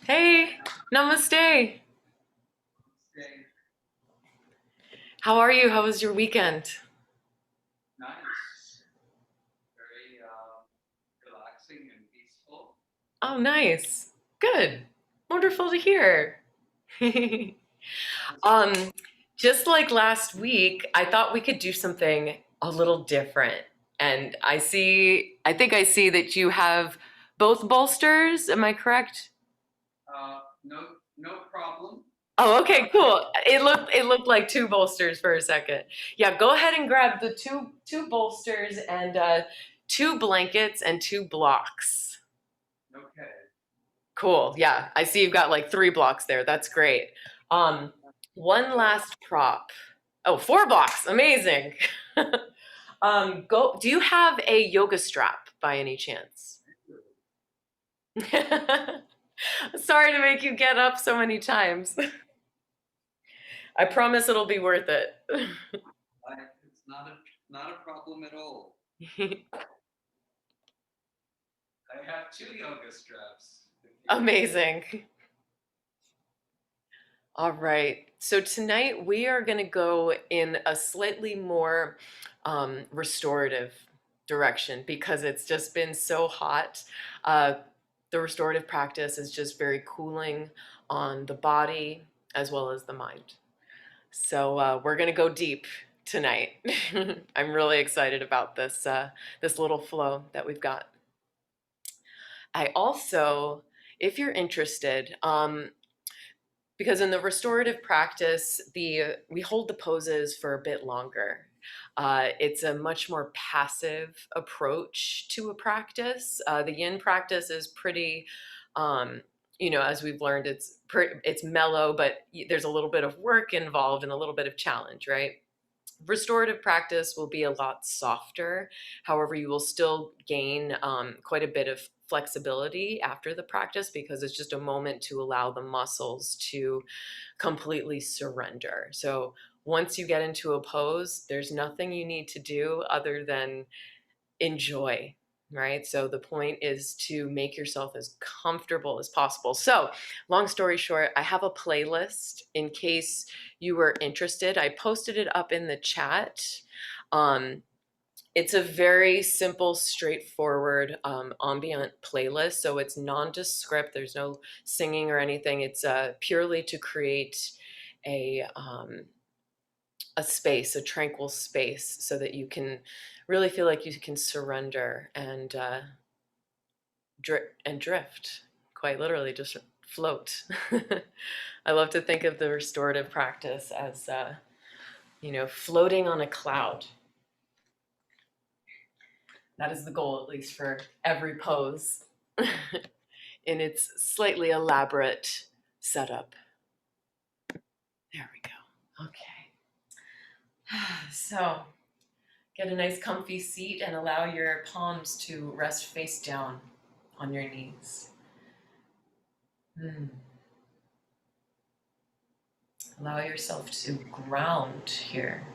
Hey, namaste. Stay How are you? How was your weekend? nice, very relaxing and peaceful. Oh, nice. Good. Wonderful to hear. How was Um, just like last week, I thought we could do something a little different. And I think I see that you have both bolsters. Am I correct? no problem. Oh, okay, cool. It looked like two bolsters for a second. Yeah, go ahead and grab the two bolsters and two blankets and two blocks. Okay. Cool. Yeah, I see you've got like three blocks there. That's great. Um, one last prop. Oh, four blocks. Amazing. Go. Do you have a yoga strap by any chance? Sorry to make you get up so many times. I promise it'll be worth it. It's not a problem at all. I have two yoga straps. Amazing. All right. So tonight we are going to go in a slightly more restorative direction because it's just been so hot. Uh, the restorative practice is just very cooling on the body as well as the mind. So we're going to go deep tonight. I'm really excited about this little flow that we've got. I also, if you're interested, because in the restorative practice, we hold the poses for a bit longer. It's a much more passive approach to a practice. The Yin practice is pretty, um, as we've learned, it's mellow, but there's a little bit of work involved and a little bit of challenge, right? Restorative practice will be a lot softer. However, you will still gain quite a bit of flexibility after the practice because it's just a moment to allow the muscles to completely surrender. So once you get into a pose, there's nothing you need to do other than enjoy, right? So the point is to make yourself as comfortable as possible. So, long story short, I have a playlist in case you were interested. I posted it up in the chat. Um, it's a very simple, straightforward ambient playlist. So it's nondescript. There's no singing or anything. It's purely to create a a space, a tranquil space, so that you can really feel like you can surrender and drift, quite literally, just float. I love to think of the restorative practice as, floating on a cloud. That is the goal, at least for every pose in its slightly elaborate setup. There we go. Okay. So get a nice comfy seat and allow your palms to rest face down on your knees. Allow yourself to ground here.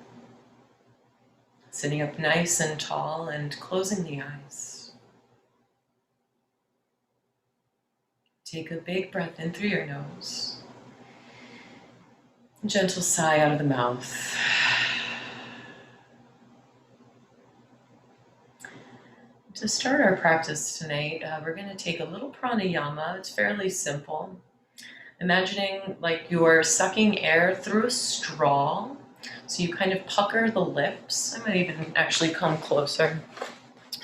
Sitting up nice and tall and closing the eyes. Take a big breath in through your nose. A gentle sigh out of the mouth. To start our practice tonight, we're going to take a little pranayama. It's fairly simple. Imagining like you're sucking air through a straw. So you kind of pucker the lips. I might even actually come closer.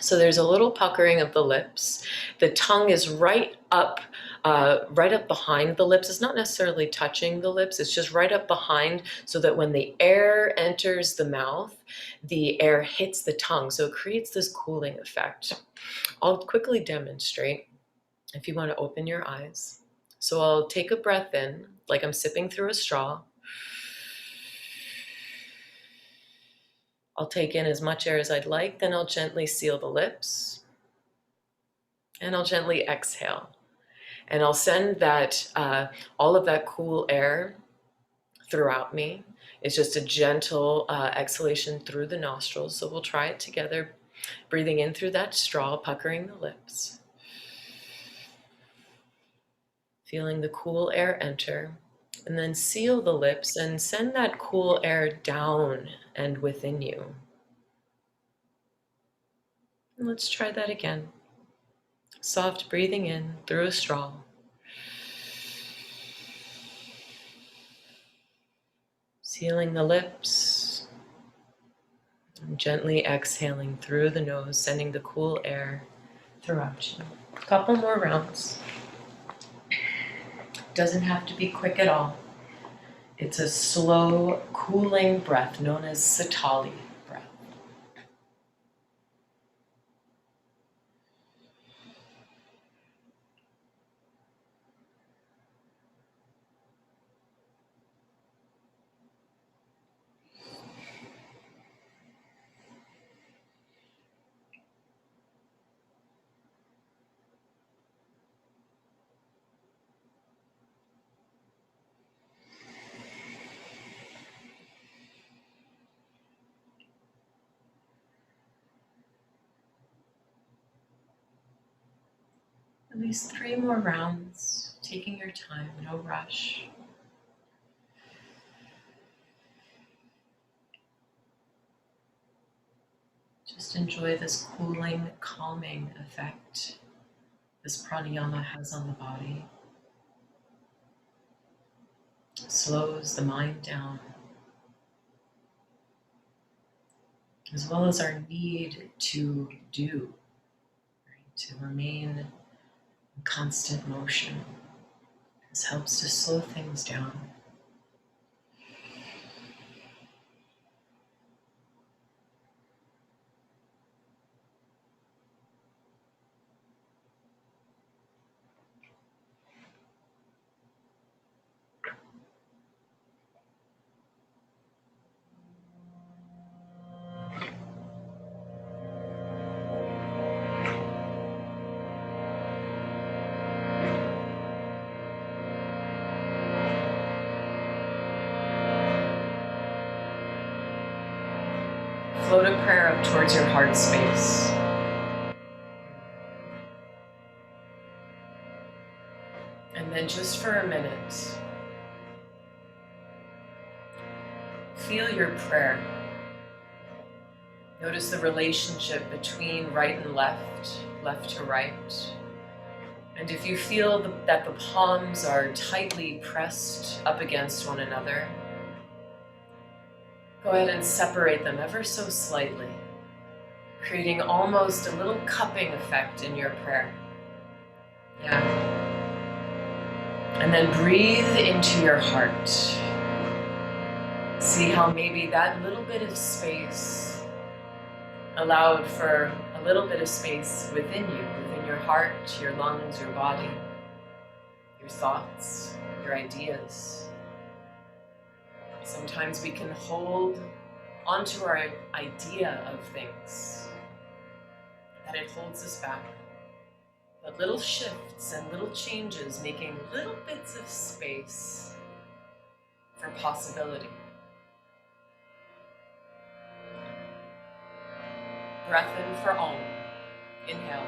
So there's a little puckering of the lips. The tongue is right up behind the lips. It's not necessarily touching the lips. It's just right up behind so that when the air enters the mouth, the air hits the tongue. So it creates this cooling effect. I'll quickly demonstrate if you want to open your eyes. So I'll take a breath in, like I'm sipping through a straw. I'll take in as much air as I'd like, then I'll gently seal the lips. And I'll gently exhale. And I'll send that all of that cool air throughout me. It's just a gentle exhalation through the nostrils. So we'll try it together, breathing in through that straw, puckering the lips. Feeling the cool air enter, and then seal the lips and send that cool air down and within you. And let's try that again. Soft breathing in through a straw. Sealing the lips, and gently exhaling through the nose, sending the cool air throughout you. A couple more rounds. Doesn't have to be quick at all. It's a slow, cooling breath known as Satali breath. At least 3 more rounds, taking your time, no rush. Just enjoy this cooling, calming effect this pranayama has on the body. It slows the mind down, as well as our need to do, right? To remain in constant motion. This helps to slow things down. Float a prayer up towards your heart space. And then just for a minute, feel your prayer. Notice the relationship between right and left, left to right. And if you feel that the palms are tightly pressed up against one another, go ahead and separate them ever so slightly, creating almost a little cupping effect in your prayer. Yeah. And then breathe into your heart. See how maybe that little bit of space allowed for a little bit of space within you, within your heart, your lungs, your body, your thoughts, your ideas. Sometimes we can hold onto our idea of things, that it holds us back. But little shifts and little changes, making little bits of space for possibility. Breath in for Om. Inhale.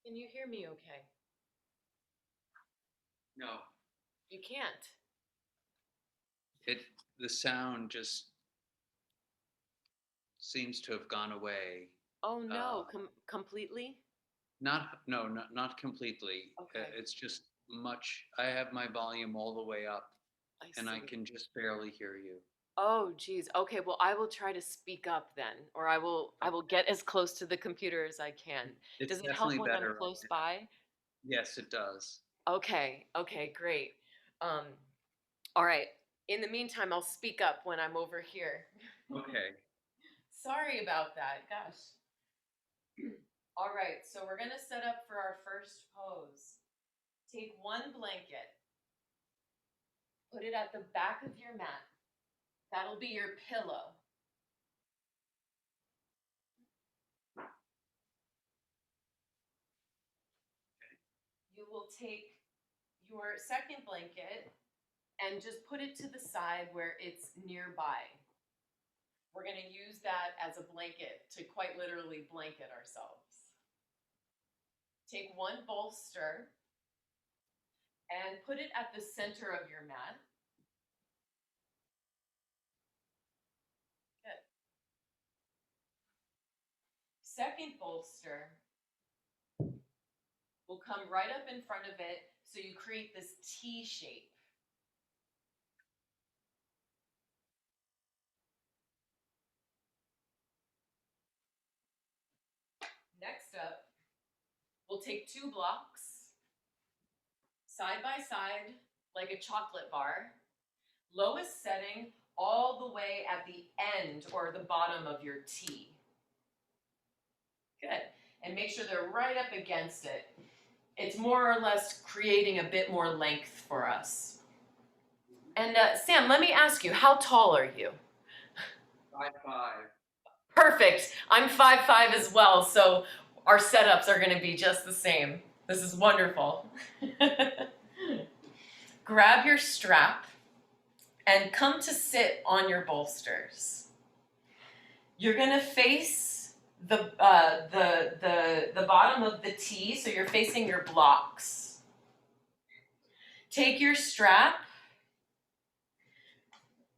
Can you hear me okay? No, You can't. it the sound just seems to have gone away. Oh no, Uh, completely? not completely. Okay, It's just much. I have my volume all the way up, I and I see. can just barely hear you. Oh geez. Okay, well I will try to speak up then, or I will get as close to the computer as I can. It's Does it help definitely when I'm better right close now. by? Yes, it does. Okay, okay, great. Um, all right. In the meantime, I'll speak up when I'm over here. Okay. Sorry about that. Gosh. All right, so we're gonna set up for our first pose. Take one blanket, put it at the back of your mat. That'll be your pillow. You will take your second blanket and just put it to the side where it's nearby. We're going to use that as a blanket to quite literally blanket ourselves. Take one bolster and put it at the center of your mat. Good. Second bolster will come right up in front of it so you create this T shape. Next up, we'll take two blocks side by side like a chocolate bar, lowest setting all the way at the end or the bottom of your T. Good. And make sure they're right up against it. It's more or less creating a bit more length for us. And Sam, let me ask you, how tall are you? 5'5". Perfect. I'm 5'5" as well, so our setups are going to be just the same. This is wonderful. Grab your strap and come to sit on your bolsters. You're going to face the bottom of the T, so you're facing your blocks. Take your strap,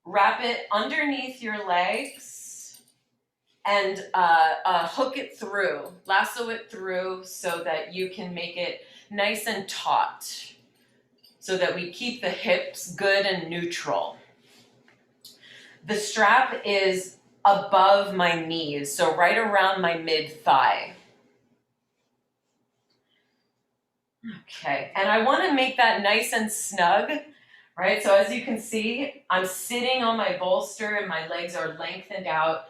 wrap it underneath your legs, and hook it through, lasso it through so that you can make it nice and taut, so that we keep the hips good and neutral. The strap is above my knees, so right around my mid-thigh. Okay, and I want to make that nice and snug, right? So as you can see, I'm sitting on my bolster and my legs are lengthened out,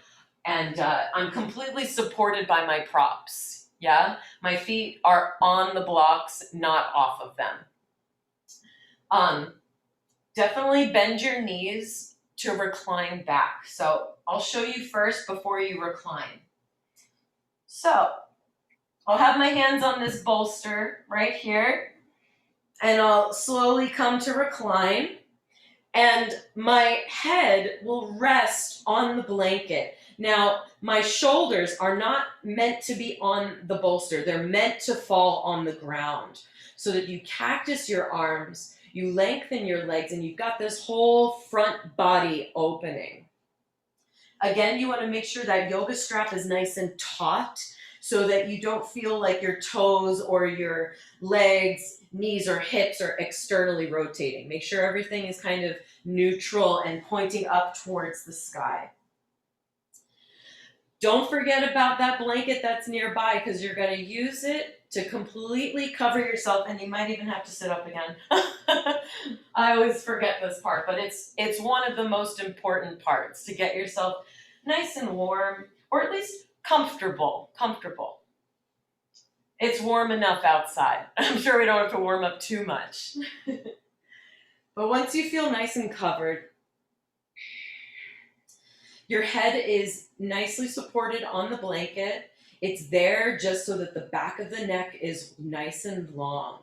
and I'm completely supported by my props, yeah? My feet are on the blocks, not off of them. Definitely bend your knees to recline back. So I'll show you first before you recline. So I'll have my hands on this bolster right here, and I'll slowly come to recline, and my head will rest on the blanket. Now, my shoulders are not meant to be on the bolster. They're meant to fall on the ground so that you cactus your arms, you lengthen your legs, and you've got this whole front body opening. Again, you want to make sure that yoga strap is nice and taut so that you don't feel like your toes or your legs, knees, or hips are externally rotating. Make sure everything is kind of neutral and pointing up towards the sky. Don't forget about that blanket that's nearby, because you're going to use it to completely cover yourself, and you might even have to sit up again. I always forget this part, but it's one of the most important parts, to get yourself nice and warm, or at least comfortable. It's warm enough outside. I'm sure we don't have to warm up too much. But once you feel nice and covered, your head is nicely supported on the blanket. It's there just so that the back of the neck is nice and long.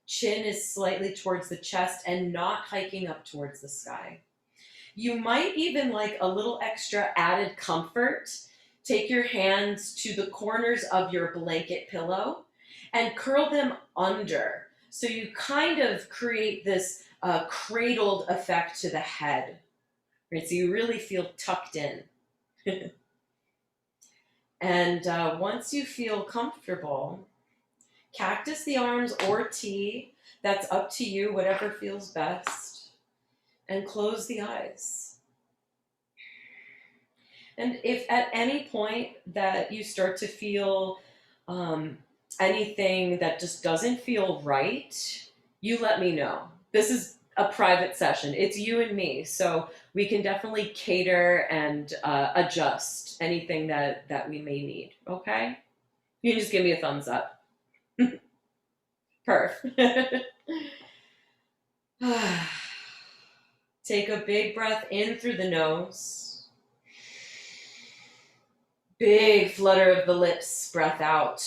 Chin is slightly towards the chest and not hiking up towards the sky. You might even like a little extra added comfort. Take your hands to the corners of your blanket pillow and curl them under. So you kind of create this cradled effect to the head, right? So you really feel tucked in. And once you feel comfortable, cactus the arms or T, that's up to you, whatever feels best. And close the eyes. And if at any point that you start to feel anything that just doesn't feel right, you let me know. This is a private session. It's you and me, so we can definitely cater and adjust anything that we may need. Okay, you can just give me a thumbs up. Perf. Take a big breath in through the nose. Big flutter of the lips, breath out.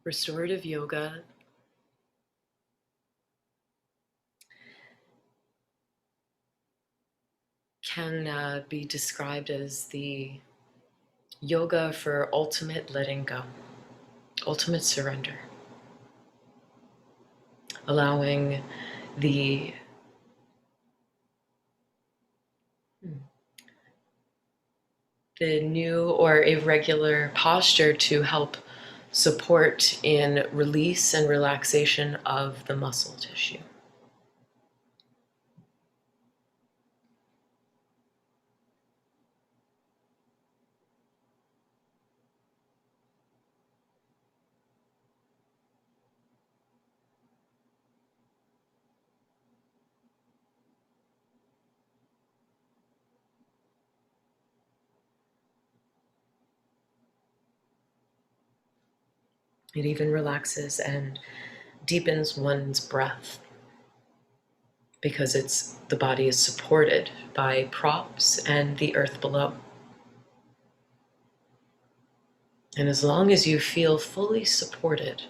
Restorative yoga can be described as the yoga for ultimate letting go, ultimate surrender, allowing the new or irregular posture to help support in release and relaxation of the muscle tissue. It even relaxes and deepens one's breath because the body is supported by props and the earth below. And as long as you feel fully supported,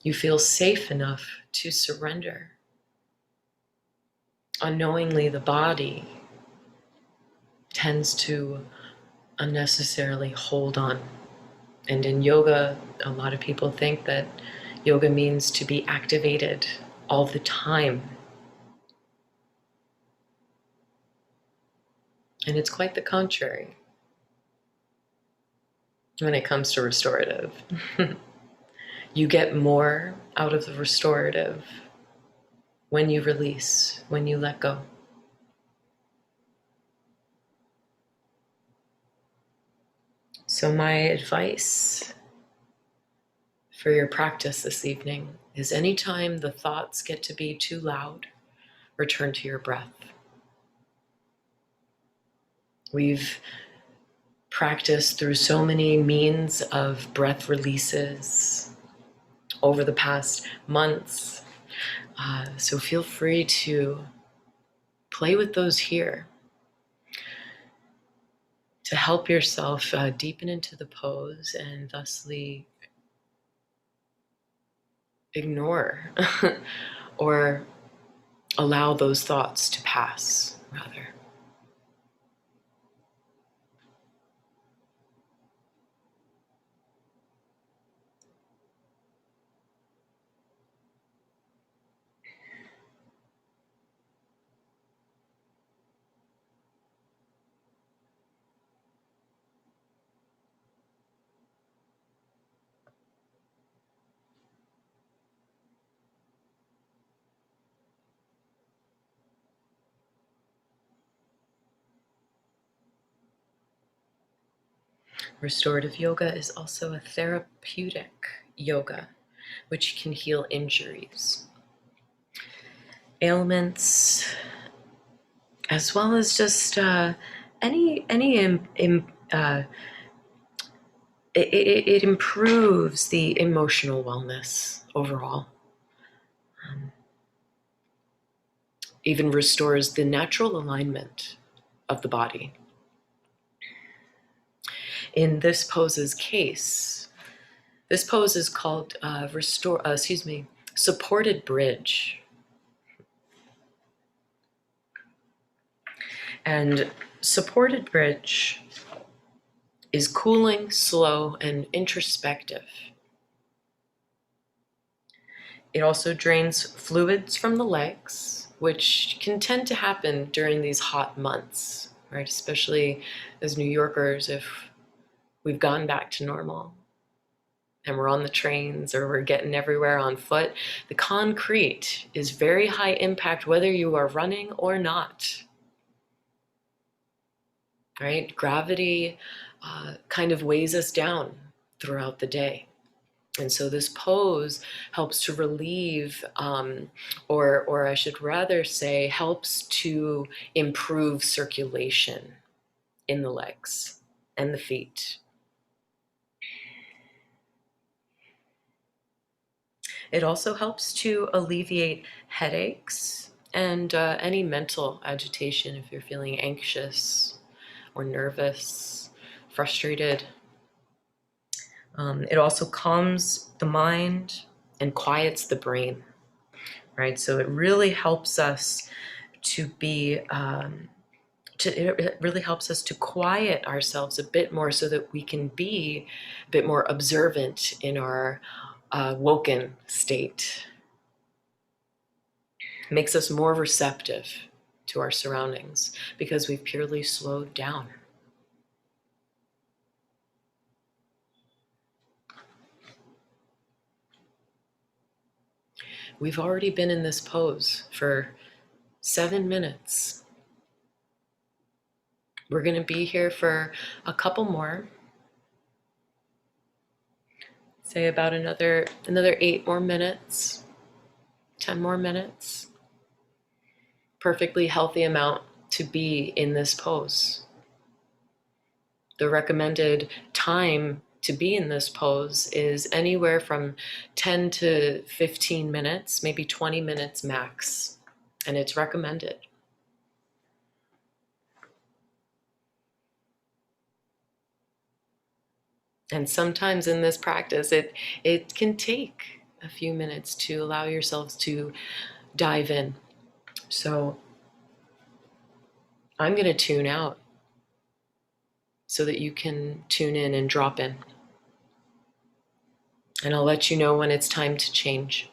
you feel safe enough to surrender. Unknowingly, the body tends to unnecessarily hold on. And in yoga, a lot of people think that yoga means to be activated all the time. And it's quite the contrary when it comes to restorative. You get more out of the restorative when you release, when you let go. So my advice for your practice this evening is anytime the thoughts get to be too loud, return to your breath. We've practiced through so many means of breath releases over the past months. So feel free to play with those here to help yourself deepen into the pose and thusly ignore or allow those thoughts to pass, rather. Restorative yoga is also a therapeutic yoga, which can heal injuries, ailments, as well as just any it improves the emotional wellness overall. Even restores the natural alignment of the body. In this pose's case, this pose is called supported bridge. And supported bridge is cooling, slow, and introspective. It also drains fluids from the legs, which can tend to happen during these hot months, right? Especially as New Yorkers, if we've gone back to normal and we're on the trains or we're getting everywhere on foot, the concrete is very high impact whether you are running or not, right? Gravity kind of weighs us down throughout the day. And so this pose helps to relieve, or I should rather say, helps to improve circulation in the legs and the feet. It also helps to alleviate headaches and any mental agitation if you're feeling anxious or nervous, frustrated. It also calms the mind and quiets the brain, right? So it really helps us to be, it really helps us to quiet ourselves a bit more so that we can be a bit more observant in our woken state. It makes us more receptive to our surroundings because we've purely slowed down. We've already been in this pose for 7 minutes. We're going to be here for a couple more. Say about another 8 more minutes, 10 more minutes. Perfectly healthy amount to be in this pose. The recommended time to be in this pose is anywhere from 10 to 15 minutes, maybe 20 minutes max, and it's recommended. And sometimes in this practice, it can take a few minutes to allow yourselves to dive in. So I'm going to tune out so that you can tune in and drop in. And I'll let you know when it's time to change.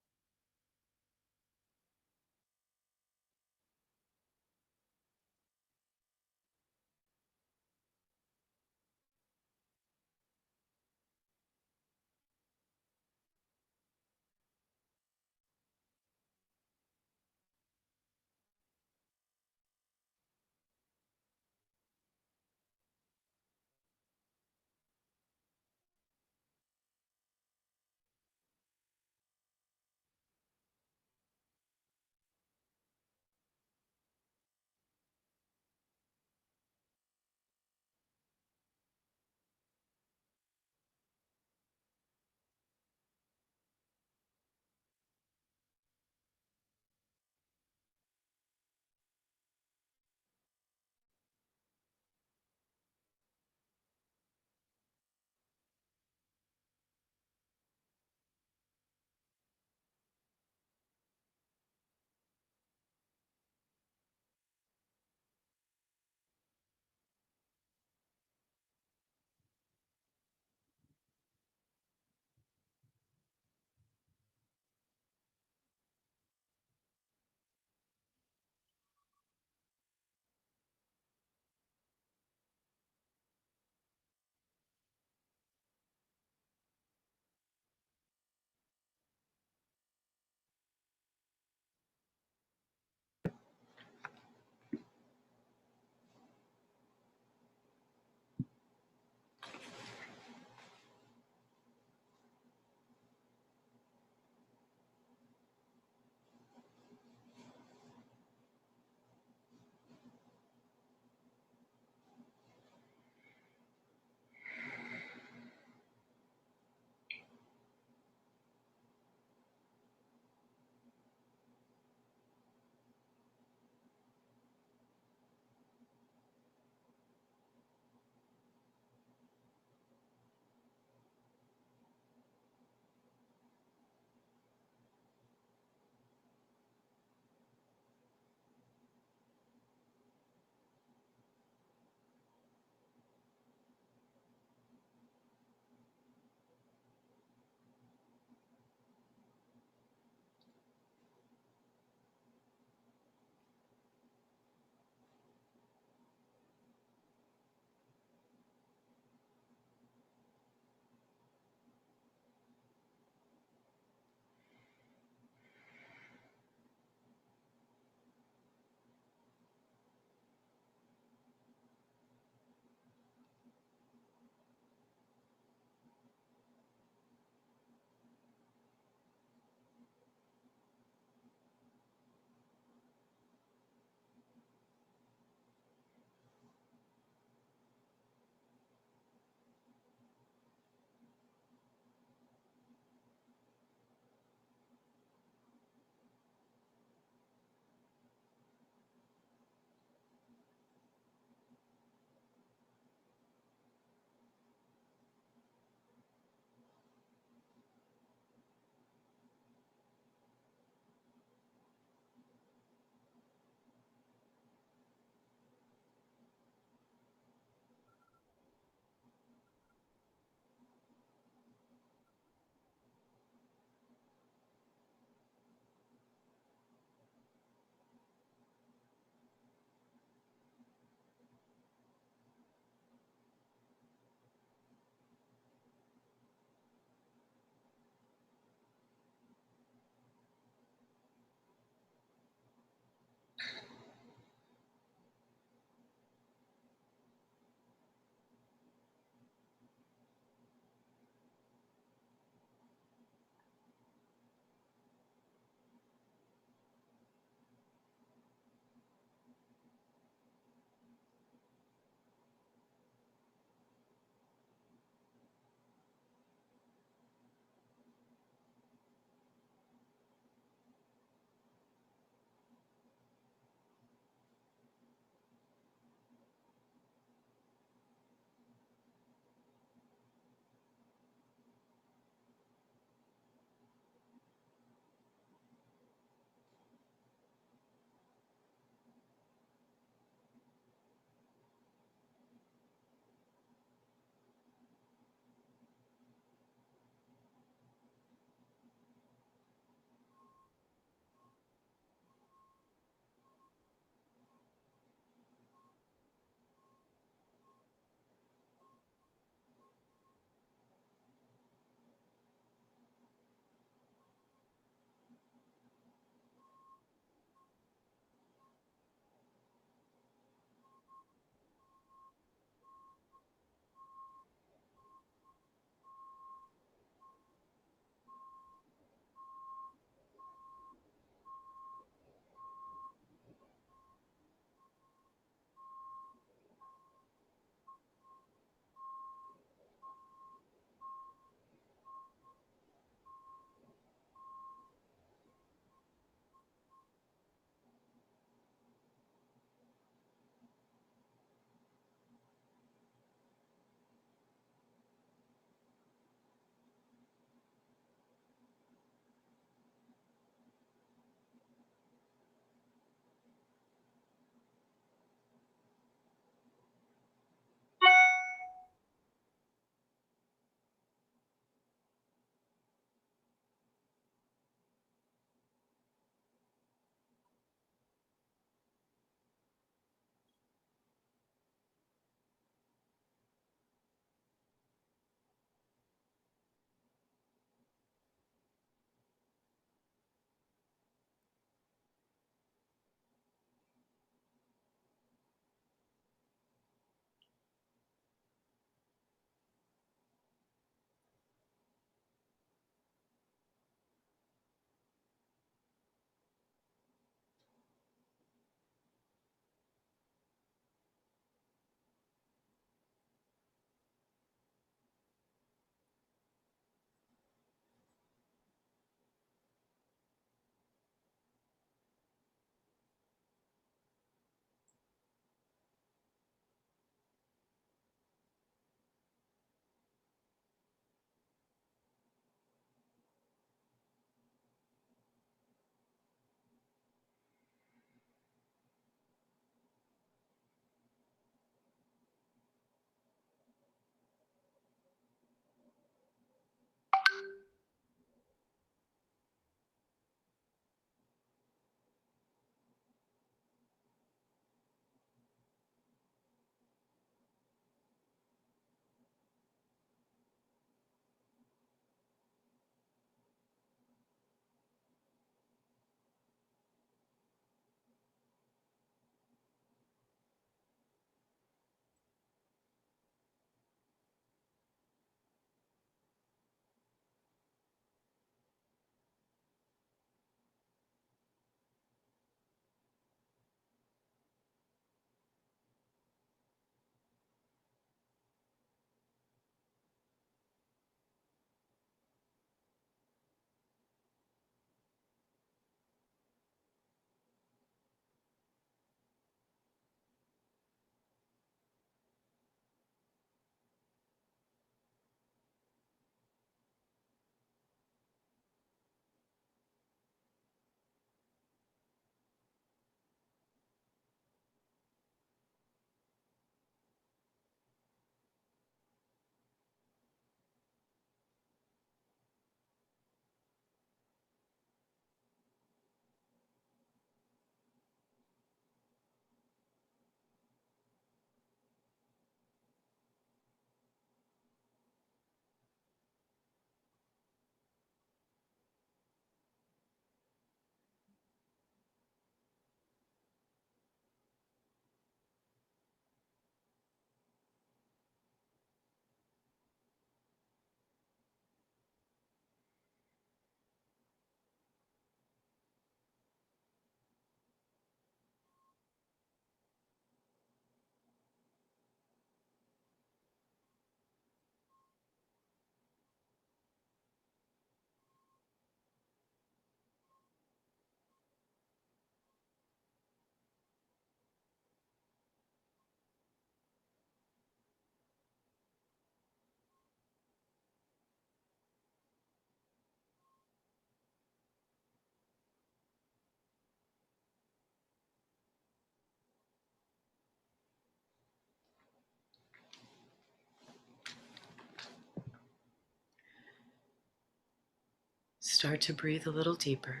Start to breathe a little deeper.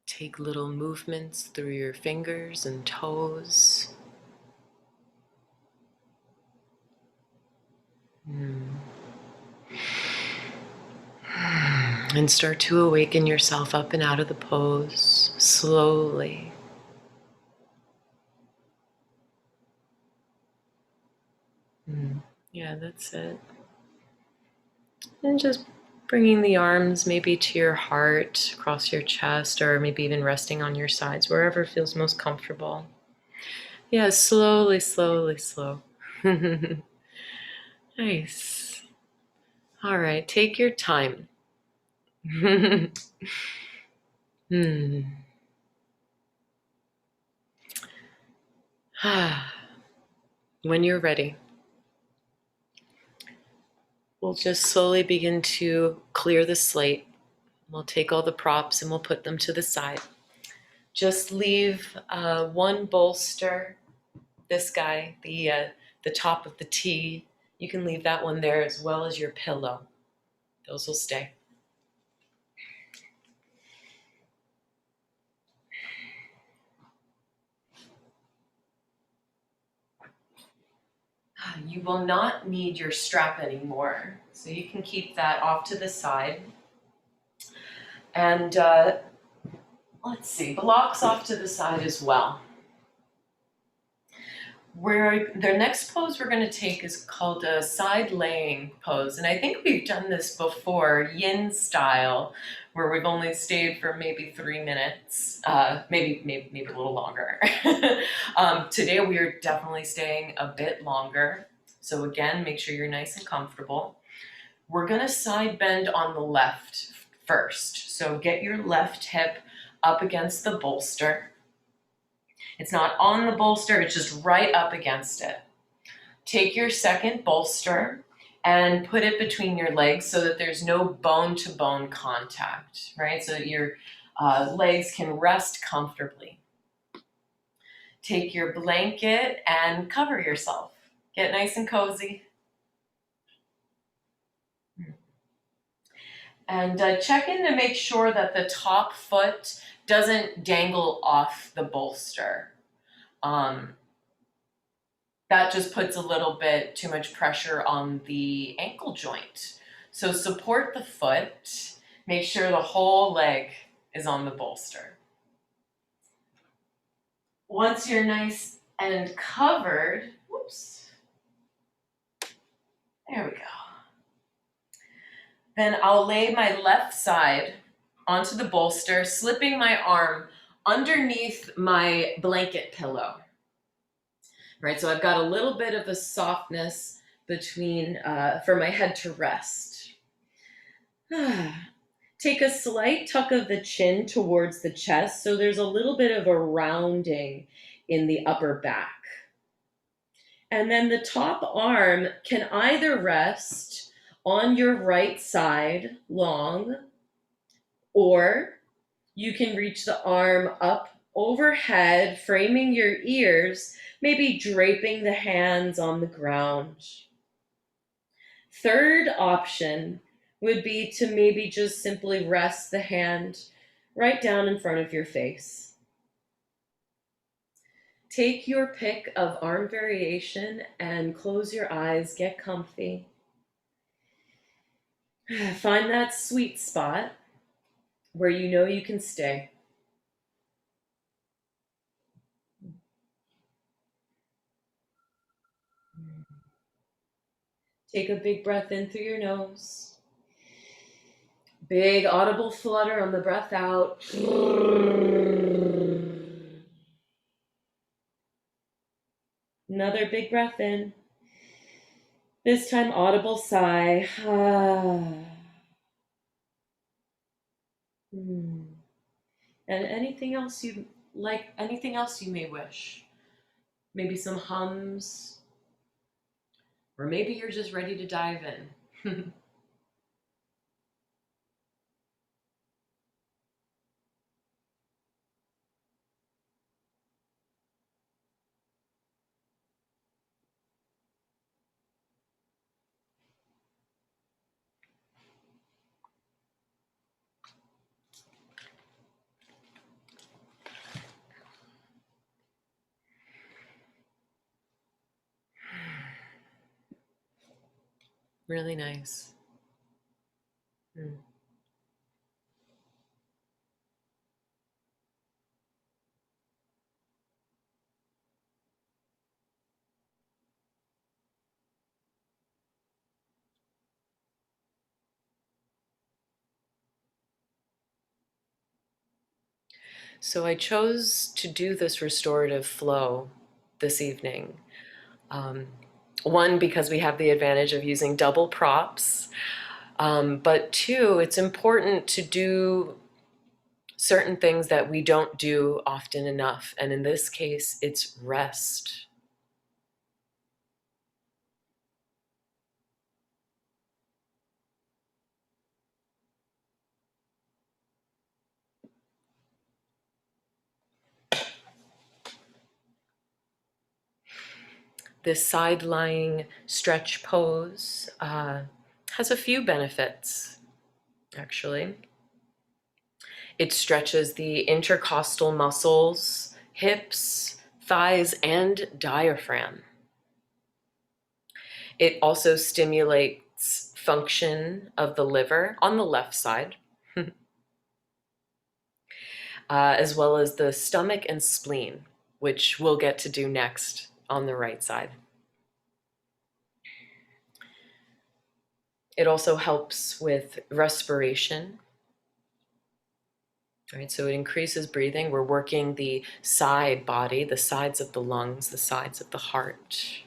Take little movements through your fingers and toes. And start to awaken yourself up and out of the pose slowly. Yeah, that's it. And just bringing the arms maybe to your heart, across your chest, or maybe even resting on your sides, wherever feels most comfortable. Yeah, slowly, slowly, slow. Nice. All right, take your time. Hmm. When you're ready, we'll just slowly begin to clear the slate. We'll take all the props and we'll put them to the side. Just leave one bolster, this guy, the top of the T. You can leave that one there as well as your pillow. Those will stay. You will not need your strap anymore, so you can keep that off to the side. And let's see, blocks off to the side as well. The next pose we're going to take is called a side laying pose. And I think we've done this before, Yin style, where we've only stayed for maybe 3 minutes, maybe a little longer. Today we are definitely staying a bit longer. So again, make sure you're nice and comfortable. We're going to side bend on the left first. So get your left hip up against the bolster. It's not on the bolster, it's just right up against it. Take your second bolster and put it between your legs so that there's no bone-to-bone contact, right? So that your legs can rest comfortably. Take your blanket and cover yourself. Get nice and cozy. And check in to make sure that the top foot doesn't dangle off the bolster. That just puts a little bit too much pressure on the ankle joint. So support the foot, make sure the whole leg is on the bolster. Once you're nice and covered, whoops, there we go. Then I'll lay my left side onto the bolster, slipping my arm underneath my blanket pillow. Right, so I've got a little bit of a softness between for my head to rest. Take a slight tuck of the chin towards the chest, so there's a little bit of a rounding in the upper back. And then the top arm can either rest on your right side long, or you can reach the arm up overhead, framing your ears, maybe draping the hands on the ground. Third option would be to maybe just simply rest the hand right down in front of your face. Take your pick of arm variation and close your eyes, get comfy. Find that sweet spot where you know you can stay. Take a big breath in through your nose. Big audible flutter on the breath out. Another big breath in. This time audible sigh. And anything else you like, anything else you may wish. Maybe some hums, or maybe you're just ready to dive in. Really nice. Mm. So I chose to do this restorative flow this evening. Um, one, because we have the advantage of using double props, but two, it's important to do certain things that we don't do often enough. And in this case, it's rest. This side lying stretch pose has a few benefits, actually. It stretches the intercostal muscles, hips, thighs, and diaphragm. It also stimulates function of the liver on the left side, as well as the stomach and spleen, which we'll get to do next on the right side. It also helps with respiration. Right, so it increases breathing. We're working the side body, the sides of the lungs, the sides of the heart.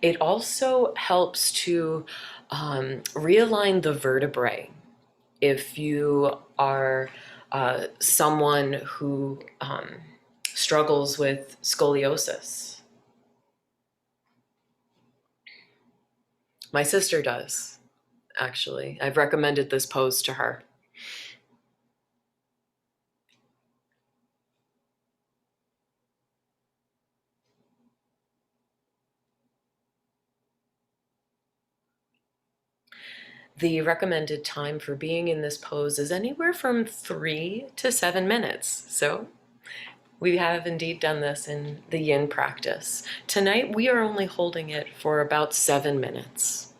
It also helps to realign the vertebrae. If you are someone who struggles with scoliosis, my sister does, actually. I've recommended this pose to her. The recommended time for being in this pose is anywhere from 3 to 7 minutes. So we have indeed done this in the Yin practice. Tonight, we are only holding it for about 7 minutes.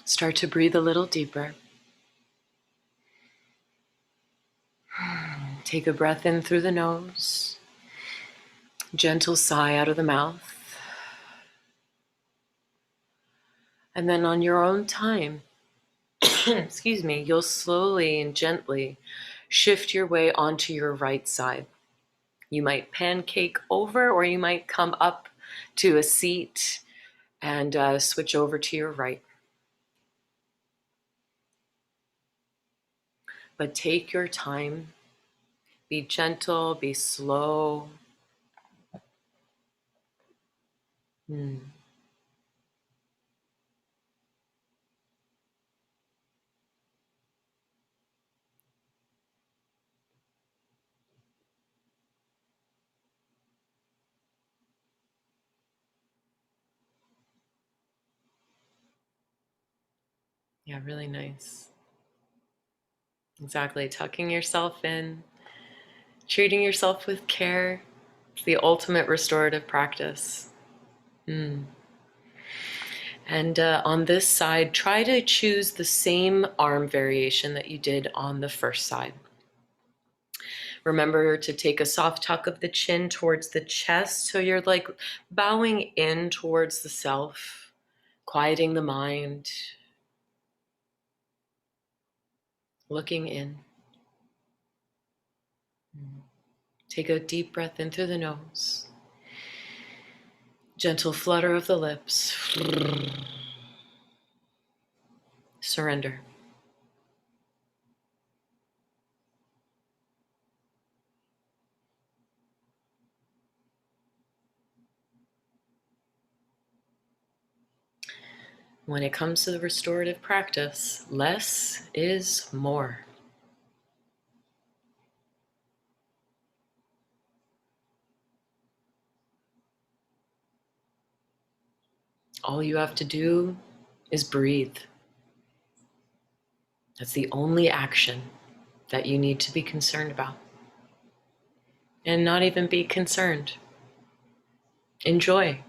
Start to breathe a little deeper. Take a breath in through the nose. Gentle sigh out of the mouth. And then on your own time, excuse me, you'll slowly and gently shift your way onto your right side. You might pancake over, or you might come up to a seat and switch over to your right. But take your time. Be gentle, be slow. Mm. Yeah, really nice. Exactly. Tucking yourself in, treating yourself with care. It's the ultimate restorative practice. Mm. And on this side, try to choose the same arm variation that you did on the first side. Remember to take a soft tuck of the chin towards the chest. So you're like bowing in towards the self, quieting the mind, looking in. Take a deep breath in through the nose. Gentle flutter of the lips. Surrender. When it comes to the restorative practice, less is more. All you have to do is breathe. That's the only action that you need to be concerned about. And not even be concerned. Enjoy.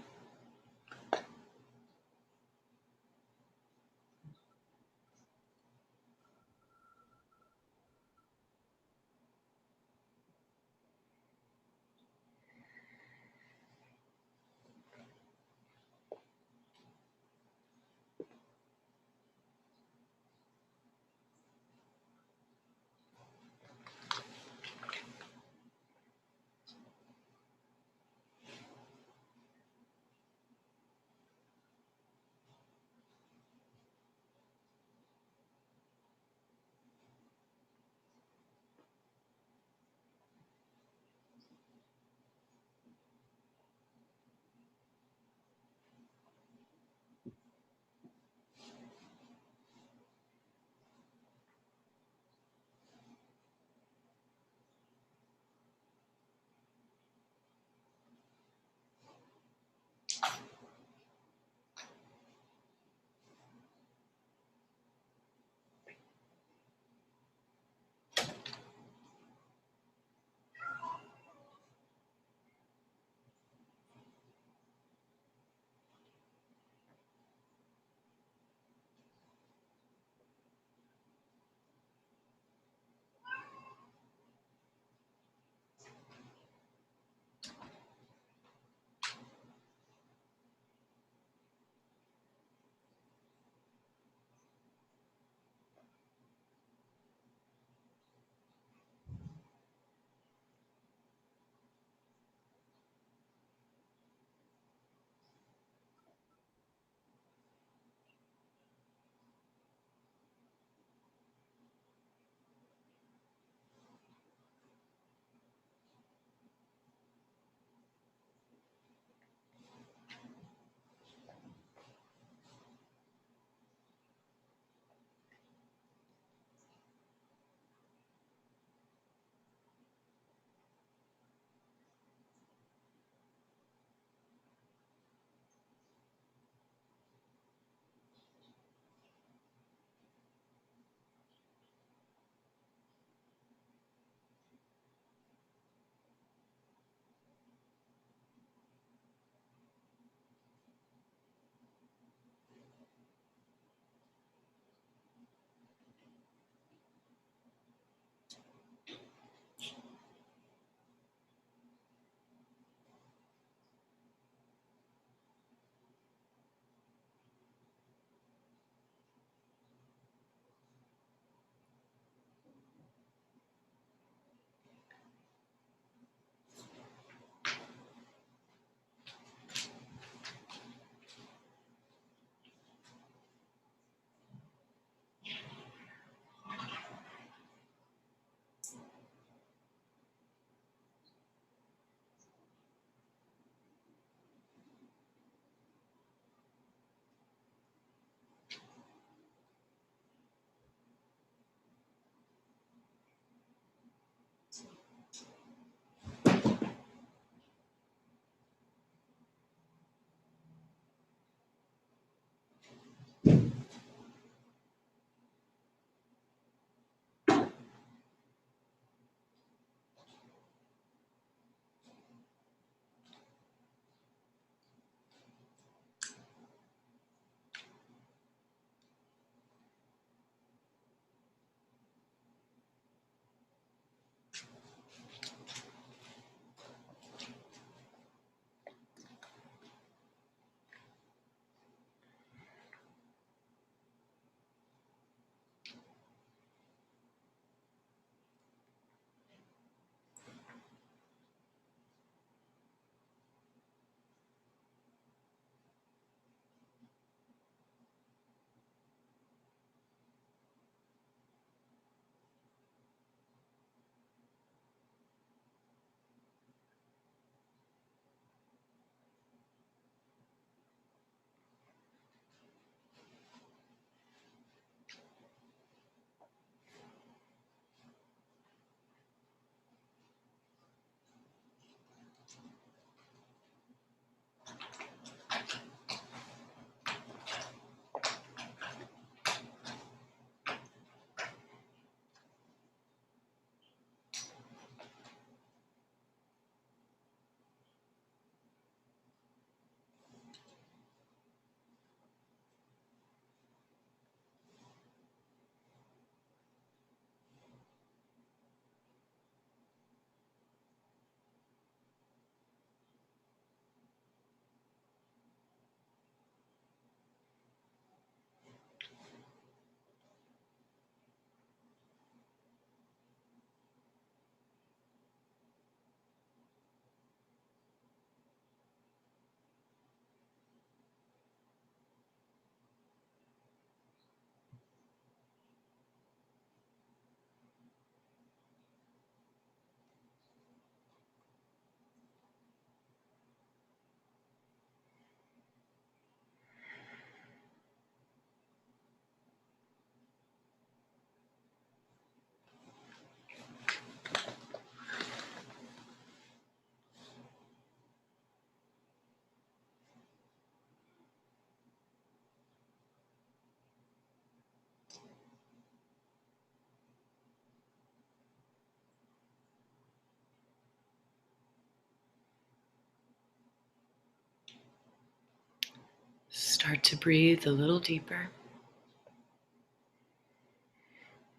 Start to breathe a little deeper.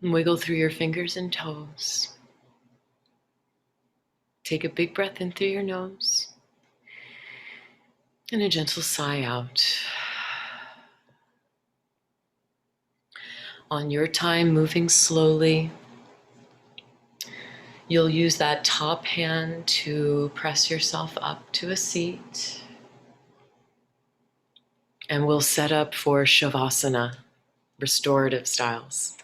And wiggle through your fingers and toes. Take a big breath in through your nose. And a gentle sigh out. On your time, moving slowly, you'll use that top hand to press yourself up to a seat. And we'll set up for Shavasana, restorative styles.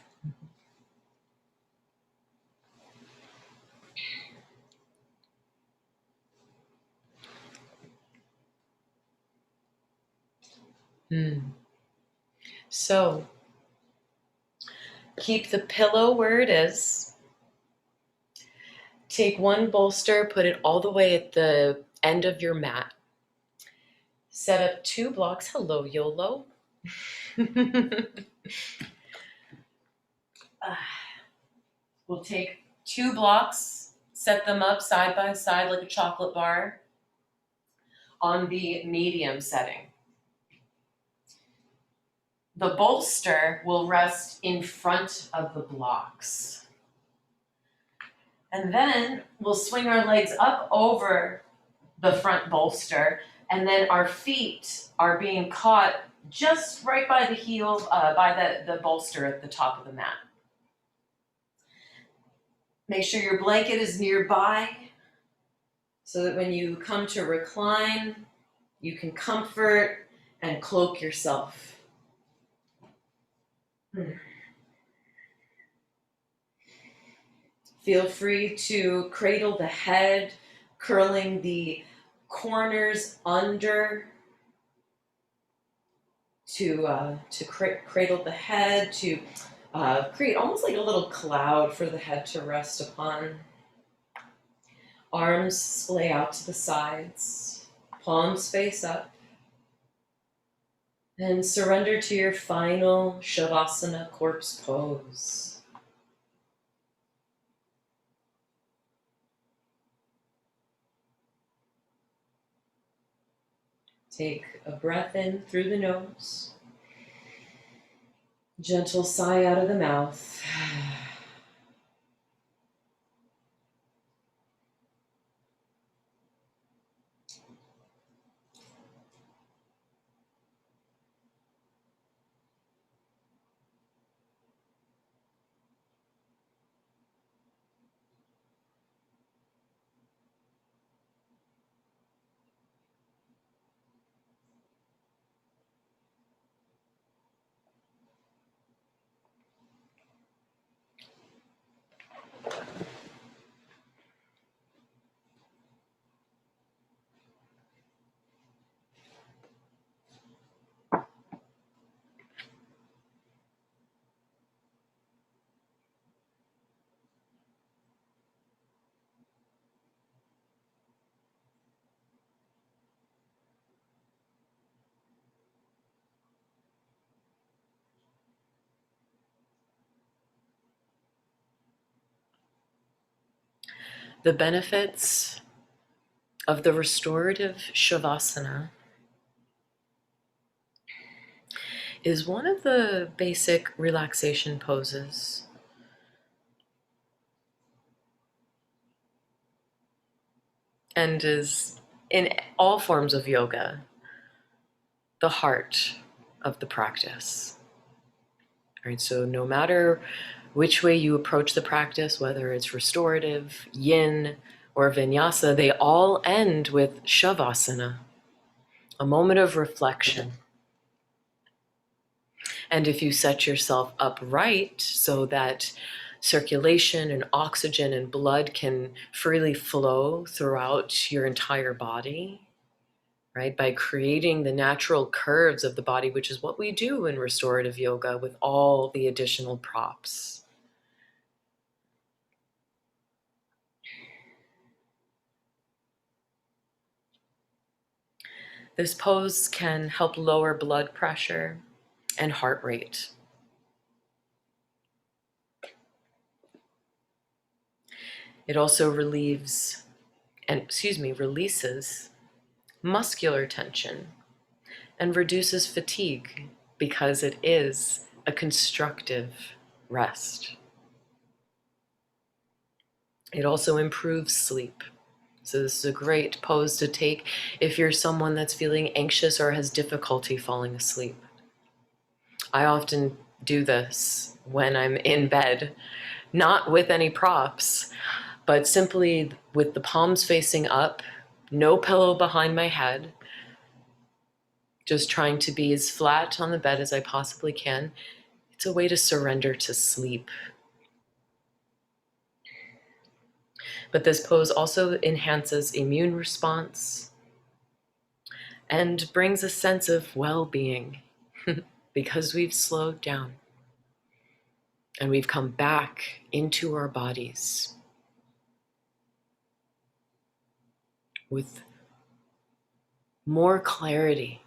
So, keep the pillow where it is. Take one bolster, put it all the way at the end of your mat. Set up 2 blocks. Hello, YOLO. We'll take 2 blocks, set them up side by side like a chocolate bar on the medium setting. The bolster will rest in front of the blocks. And then we'll swing our legs up over the front bolster, and then our feet are being caught just right by the heel, by the bolster at the top of the mat. Make sure your blanket is nearby so that when you come to recline, you can comfort and cloak yourself. Feel free to cradle the head, curling the corners under to cradle the head, to create almost like a little cloud for the head to rest upon. Arms splay out to the sides, palms face up. And surrender to your final Shavasana corpse pose. Take a breath in through the nose. Gentle sigh out of the mouth. The benefits of the restorative Shavasana is one of the basic relaxation poses. And is, in all forms of yoga, the heart of the practice. All right, so no matter which way you approach the practice, whether it's restorative, yin, or vinyasa, they all end with shavasana, a moment of reflection. And if you set yourself upright so that circulation and oxygen and blood can freely flow throughout your entire body, right, by creating the natural curves of the body, which is what we do in restorative yoga with all the additional props. This pose can help lower blood pressure and heart rate. It also releases muscular tension and reduces fatigue because it is a constructive rest. It also improves sleep. So this is a great pose to take if you're someone that's feeling anxious or has difficulty falling asleep. I often do this when I'm in bed, not with any props, but simply with the palms facing up, no pillow behind my head, just trying to be as flat on the bed as I possibly can. It's a way to surrender to sleep. But this pose also enhances immune response and brings a sense of well-being because we've slowed down and we've come back into our bodies with more clarity.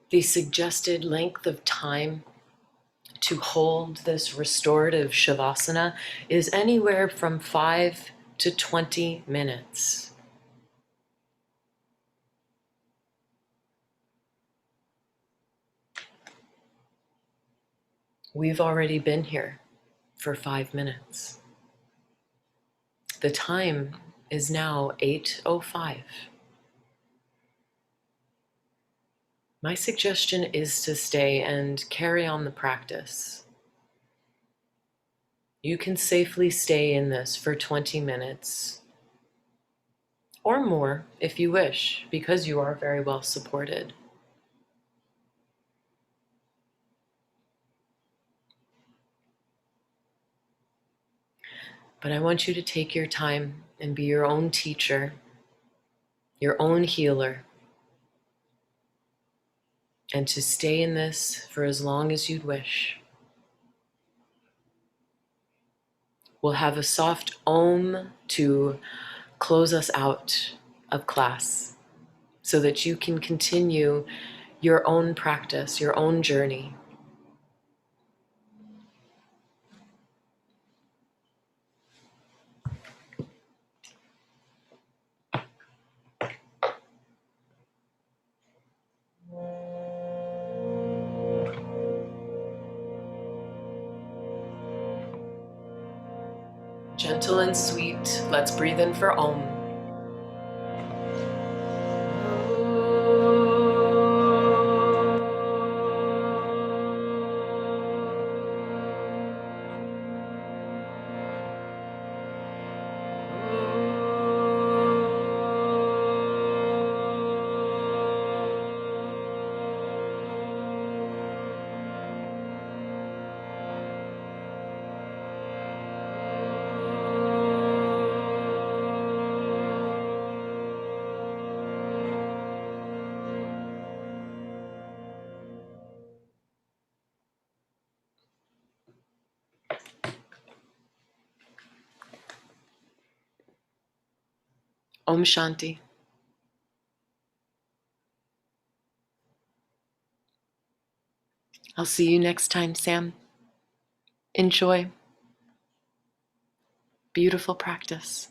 The suggested length of time to hold this restorative shavasana is anywhere from 5 to 20 minutes. We've already been here for 5 minutes. The time is now 8:05. My suggestion is to stay and carry on the practice. You can safely stay in this for 20 minutes or more if you wish, because you are very well supported. But I want you to take your time and be your own teacher, your own healer, and to stay in this for as long as you'd wish. We'll have a soft om to close us out of class so that you can continue your own practice, your own journey. Gentle and sweet, let's breathe in for om. Om Shanti. I'll see you next time, Sam. Enjoy. Beautiful practice.